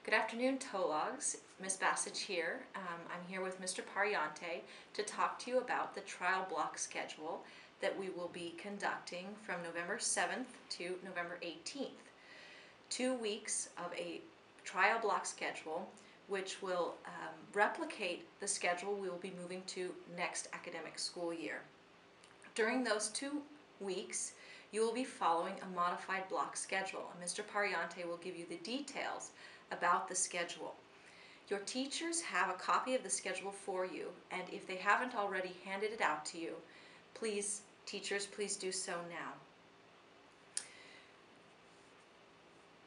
Good afternoon, TOLOGs. Ms. Bassage here. I'm here with Mr. Pariante to talk to you about the trial block schedule that we will be conducting from November 7th to November 18th. 2 weeks of a trial block schedule which will replicate the schedule we will be moving to next academic school year. During those 2 weeks, you will be following a modified block schedule. Mr. Pariante will give you the details about the schedule. Your teachers have a copy of the schedule for you, and if they haven't already handed it out to you, please, teachers, please do so now.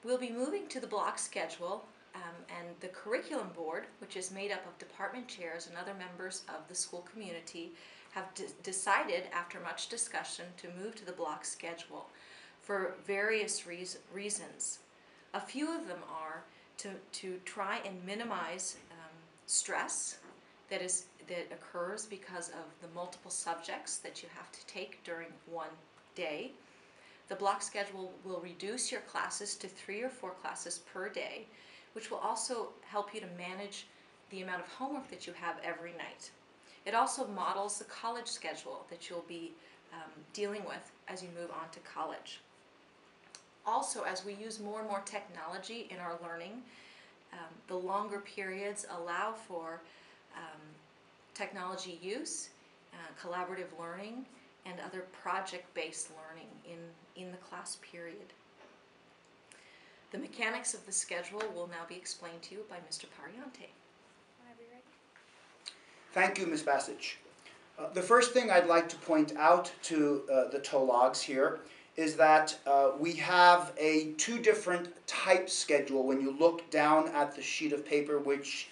We'll be moving to the block schedule, and the curriculum board, which is made up of department chairs and other members of the school community, have decided after much discussion to move to the block schedule for various reasons. A few of them are to try and minimize stress that occurs because of the multiple subjects that you have to take during one day. The block schedule will reduce your classes to 3 or 4 classes per day, which will also help you to manage the amount of homework that you have every night. It also models the college schedule that you'll be dealing with as you move on to college. Also, as we use more and more technology in our learning, the longer periods allow for technology use, collaborative learning, and other project-based learning in the class period. The mechanics of the schedule will now be explained to you by Mr. Pariante. Whenever you're ready. Thank you, Ms. Bassage. The first thing I'd like to point out to the TOLOGs here is that we have a 2 different type schedule when you look down at the sheet of paper which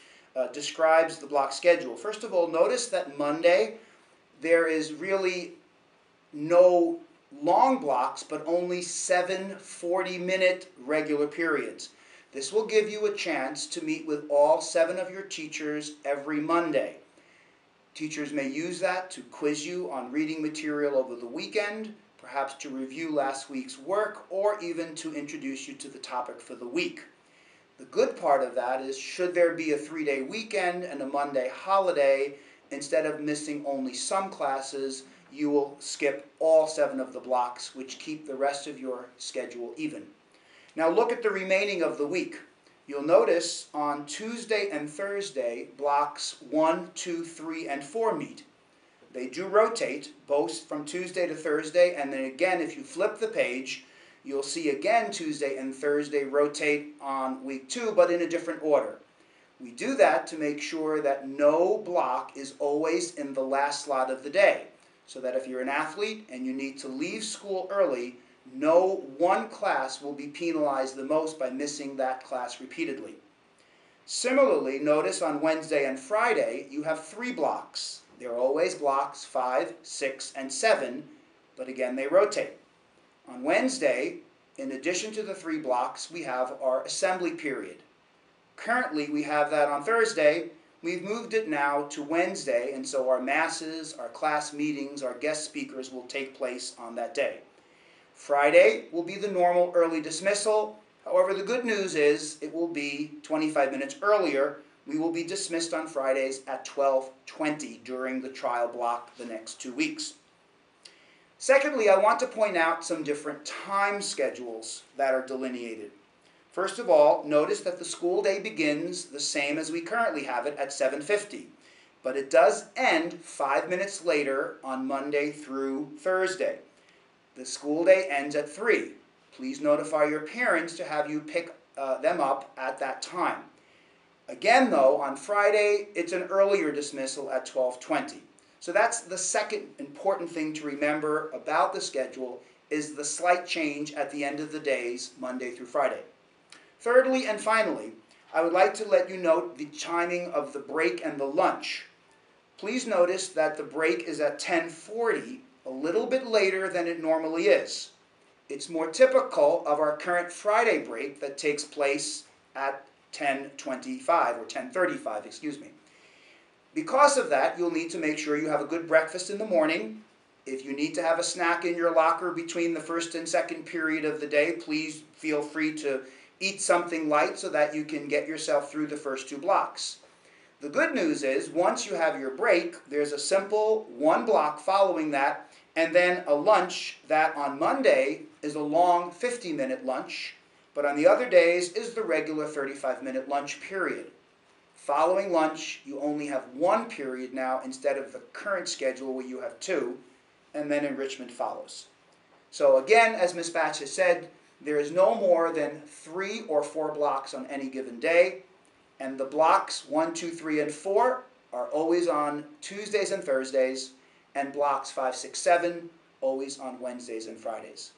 describes the block schedule. First of all, notice that Monday there is really no long blocks, but only 7 40-minute regular periods. This will give you a chance to meet with all 7 of your teachers every Monday. Teachers may use that to quiz you on reading material over the weekend, perhaps to review last week's work, or even to introduce you to the topic for the week. The good part of that is, should there be a 3-day weekend and a Monday holiday, instead of missing only some classes, you will skip all 7 of the blocks, which keep the rest of your schedule even. Now look at the remaining of the week. You'll notice on Tuesday and Thursday, blocks 1, 2, 3, and 4 meet. They do rotate, both from Tuesday to Thursday, and then again, if you flip the page, you'll see again Tuesday and Thursday rotate on week 2, but in a different order. We do that to make sure that no block is always in the last slot of the day, so that if you're an athlete and you need to leave school early, no one class will be penalized the most by missing that class repeatedly. Similarly, notice on Wednesday and Friday, you have 3 blocks. They're always blocks 5, 6, and 7, but again they rotate. On Wednesday, in addition to the 3 blocks, we have our assembly period. Currently, we have that on Thursday. We've moved it now to Wednesday, and so our masses, our class meetings, our guest speakers will take place on that day. Friday will be the normal early dismissal. However, the good news is it will be 25 minutes earlier. We will be dismissed on Fridays at 12:20 during the trial block the next 2 weeks. Secondly, I want to point out some different time schedules that are delineated. First of all, notice that the school day begins the same as we currently have it at 7:50, but it does end 5 minutes later on Monday through Thursday. The school day ends at 3. Please notify your parents to have you pick them up at that time. Again, though, on Friday, it's an earlier dismissal at 12:20. So that's the second important thing to remember about the schedule, is the slight change at the end of the days, Monday through Friday. Thirdly and finally, I would like to let you note the timing of the break and the lunch. Please notice that the break is at 10:40, a little bit later than it normally is. It's more typical of our current Friday break that takes place at 10:25 or 10:35, excuse me. Because of that, you'll need to make sure you have a good breakfast in the morning. If you need to have a snack in your locker between the first and second period of the day, please feel free to eat something light so that you can get yourself through the first 2 blocks. The good news is, once you have your break, there's a simple 1 block following that, and then a lunch that on Monday is a long 50-minute lunch, but on the other days is the regular 35-minute lunch period. Following lunch, you only have 1 period now instead of the current schedule where you have 2, and then enrichment follows. So again, as Ms. Batch has said, there is no more than 3 or 4 blocks on any given day, and the blocks 1, 2, 3, and 4 are always on Tuesdays and Thursdays, and blocks 5, 6, 7 always on Wednesdays and Fridays.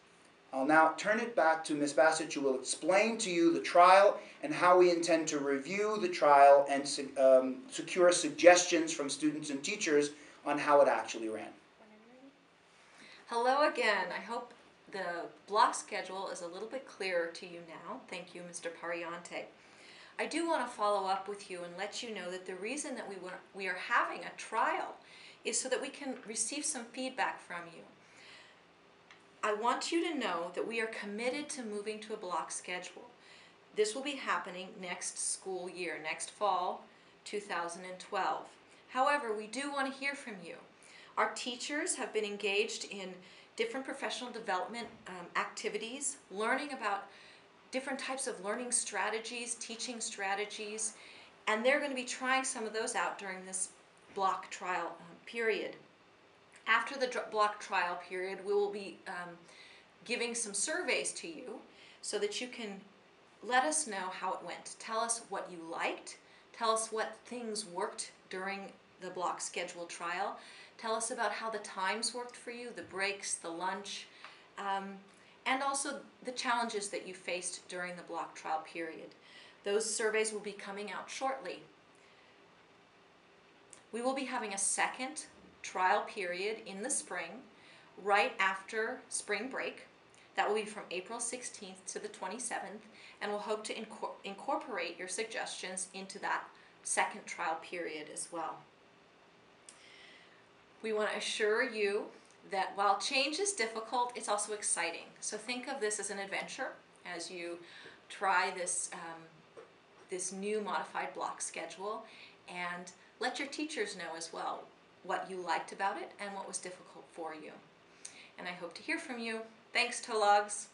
I'll now turn it back to Ms. Bassett, who will explain to you the trial and how we intend to review the trial and secure suggestions from students and teachers on how it actually ran. Hello again. I hope the block schedule is a little bit clearer to you now. Thank you, Mr. Pariante. I do want to follow up with you and let you know that the reason that we are having a trial is so that we can receive some feedback from you. I want you to know that we are committed to moving to a block schedule. This will be happening next school year, next fall, 2012. However, we do want to hear from you. Our teachers have been engaged in different professional development activities, learning about different types of learning strategies, teaching strategies, and they're going to be trying some of those out during this block trial period. After the block trial period, we will be giving some surveys to you so that you can let us know how it went. Tell us what you liked. Tell us what things worked during the block schedule trial. Tell us about how the times worked for you, the breaks, the lunch, and also the challenges that you faced during the block trial period. Those surveys will be coming out shortly. We will be having a second trial period in the spring, right after spring break. That will be from April 16th to the 27th, and we'll hope to incorporate your suggestions into that second trial period as well. We want to assure you that while change is difficult, it's also exciting. So think of this as an adventure as you try this, this new modified block schedule, and let your teachers know as well what you liked about it and what was difficult for you. And I hope to hear from you. Thanks, TOLOGs.